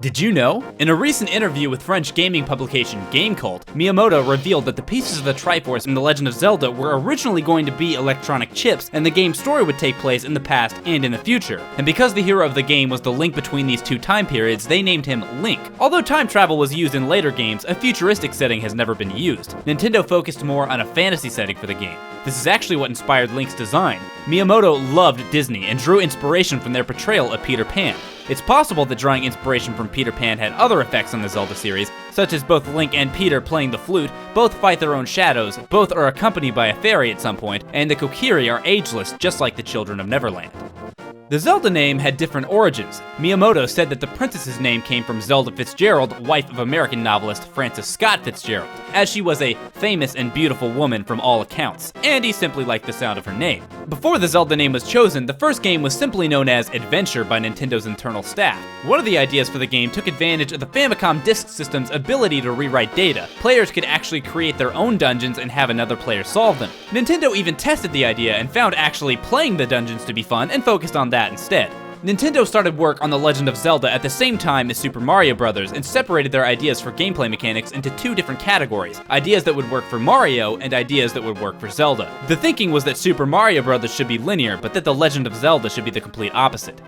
Did you know? In a recent interview with French gaming publication Game Cult, Miyamoto revealed that the pieces of the Triforce in The Legend of Zelda were originally going to be electronic chips, and the game's story would take place in the past and in the future. And because the hero of the game was the link between these two time periods, they named him Link. Although time travel was used in later games, a futuristic setting has never been used. Nintendo focused more on a fantasy setting for the game. This is actually what inspired Link's design. Miyamoto loved Disney and drew inspiration from their portrayal of Peter Pan. It's possible that drawing inspiration from Peter Pan had other effects on the Zelda series, such as both Link and Peter playing the flute, both fight their own shadows, both are accompanied by a fairy at some point, and the Kokiri are ageless just like the children of Neverland. The Zelda name had different origins. Miyamoto said that the princess's name came from Zelda Fitzgerald, wife of American novelist Francis Scott Fitzgerald, as she was a famous and beautiful woman from all accounts, and he simply liked the sound of her name. Before the Zelda name was chosen, the first game was simply known as Adventure by Nintendo's internal staff. One of the ideas for the game took advantage of the Famicom Disk System's ability to rewrite data. Players could actually create their own dungeons and have another player solve them. Nintendo even tested the idea and found actually playing the dungeons to be fun and focused on that instead. Nintendo started work on The Legend of Zelda at the same time as Super Mario Bros. And separated their ideas for gameplay mechanics into two different categories, ideas that would work for Mario and ideas that would work for Zelda. The thinking was that Super Mario Bros. Should be linear, but that The Legend of Zelda should be the complete opposite.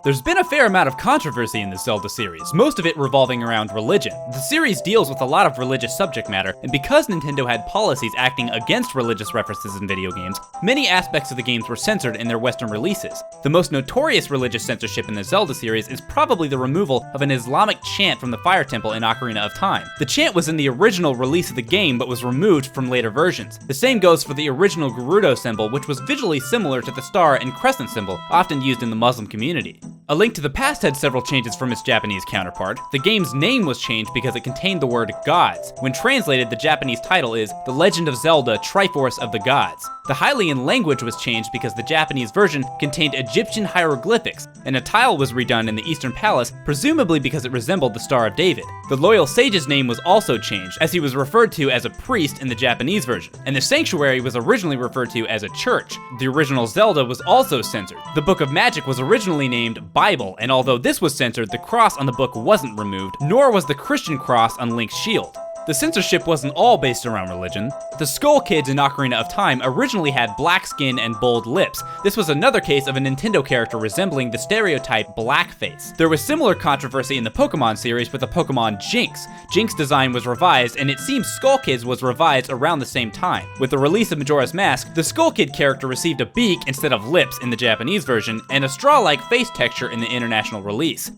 There's been a fair amount of controversy in the Zelda series, most of it revolving around religion. The series deals with a lot of religious subject matter, and because Nintendo had policies acting against religious references in video games, many aspects of the games were censored in their Western releases. The most notorious religious censorship in the Zelda series is probably the removal of an Islamic chant from the Fire Temple in Ocarina of Time. The chant was in the original release of the game, but was removed from later versions. The same goes for the original Gerudo symbol, which was visually similar to the star and crescent symbol, often used in the Muslim community. A Link to the Past had several changes from its Japanese counterpart. The game's name was changed because it contained the word gods. When translated, the Japanese title is The Legend of Zelda Triforce of the Gods. The Hylian language was changed because the Japanese version contained Egyptian hieroglyphics, and a tile was redone in the Eastern Palace, presumably because it resembled the Star of David. The Loyal Sage's name was also changed, as he was referred to as a priest in the Japanese version, and the Sanctuary was originally referred to as a church. The original Zelda was also censored. The Book of Magic was originally named Bible, and although this was censored, the cross on the book wasn't removed, nor was the Christian cross on Link's shield. The censorship wasn't all based around religion. The Skull Kids in Ocarina of Time originally had black skin and bold lips. This was another case of a Nintendo character resembling the stereotype blackface. There was similar controversy in the Pokemon series with the Pokemon Jinx. Jinx' design was revised, and it seems Skull Kids was revised around the same time. With the release of Majora's Mask, the Skull Kid character received a beak instead of lips in the Japanese version, and a straw-like face texture in the international release.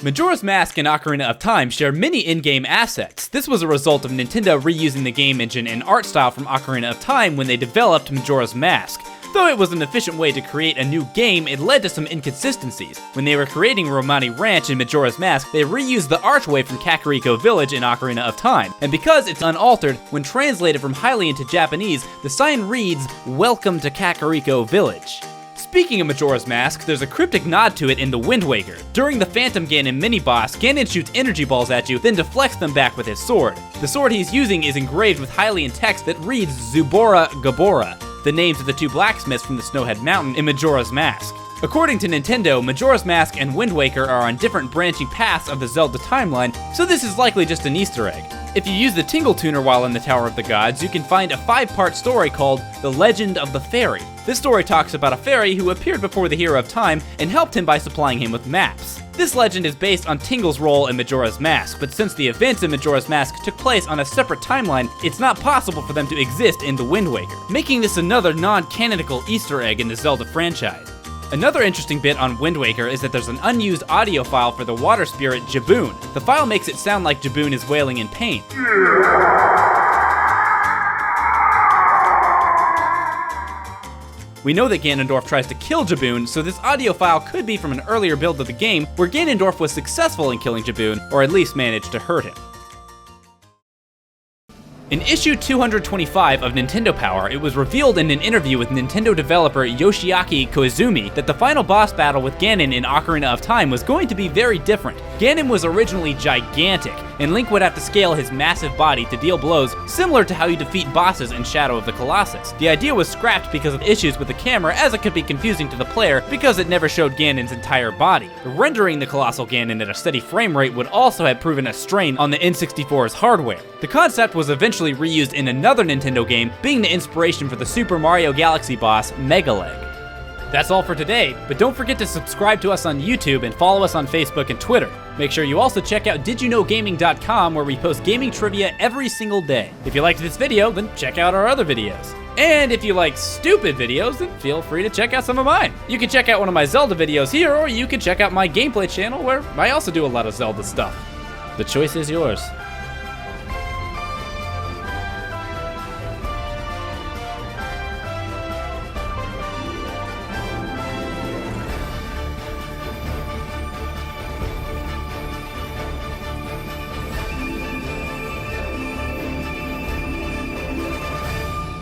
Majora's Mask and Ocarina of Time share many in-game assets. This was a result of Nintendo reusing the game engine and art style from Ocarina of Time when they developed Majora's Mask. Though it was an efficient way to create a new game, it led to some inconsistencies. When they were creating Romani Ranch in Majora's Mask, they reused the archway from Kakariko Village in Ocarina of Time. And because it's unaltered, when translated from Hylian to Japanese, the sign reads, "Welcome to Kakariko Village." Speaking of Majora's Mask, there's a cryptic nod to it in The Wind Waker. During the Phantom Ganon mini-boss, Ganon shoots energy balls at you, then deflects them back with his sword. The sword he's using is engraved with Hylian text that reads Zubora Gabora, the names of the two blacksmiths from the Snowhead Mountain in Majora's Mask. According to Nintendo, Majora's Mask and Wind Waker are on different branching paths of the Zelda timeline, so this is likely just an Easter egg. If you use the Tingle Tuner while in the Tower of the Gods, you can find a 5-part story called The Legend of the Fairy. This story talks about a fairy who appeared before the hero of time and helped him by supplying him with maps. This legend is based on Tingle's role in Majora's Mask, but since the events in Majora's Mask took place on a separate timeline, it's not possible for them to exist in The Wind Waker, making this another non-canonical Easter egg in the Zelda franchise. Another interesting bit on Wind Waker is that there's an unused audio file for the water spirit Jaboon. The file makes it sound like Jaboon is wailing in pain. We know that Ganondorf tries to kill Jaboon, so this audio file could be from an earlier build of the game where Ganondorf was successful in killing Jaboon, or at least managed to hurt him. In issue 225 of Nintendo Power, it was revealed in an interview with Nintendo developer Yoshiaki Koizumi that the final boss battle with Ganon in Ocarina of Time was going to be very different. Ganon was originally gigantic. and Link would have to scale his massive body to deal blows similar to how you defeat bosses in Shadow of the Colossus. The idea was scrapped because of issues with the camera, as it could be confusing to the player because it never showed Ganon's entire body. Rendering the colossal Ganon at a steady frame rate would also have proven a strain on the N64's hardware. The concept was eventually reused in another Nintendo game, being the inspiration for the Super Mario Galaxy boss, Megaleg. That's all for today, but don't forget to subscribe to us on YouTube and follow us on Facebook and Twitter. Make sure you also check out didyouknowgaming.com, where we post gaming trivia every single day. If you liked this video, then check out our other videos. And if you like stupid videos, then feel free to check out some of mine. You can check out one of my Zelda videos here, or you can check out my gameplay channel, where I also do a lot of Zelda stuff. The choice is yours.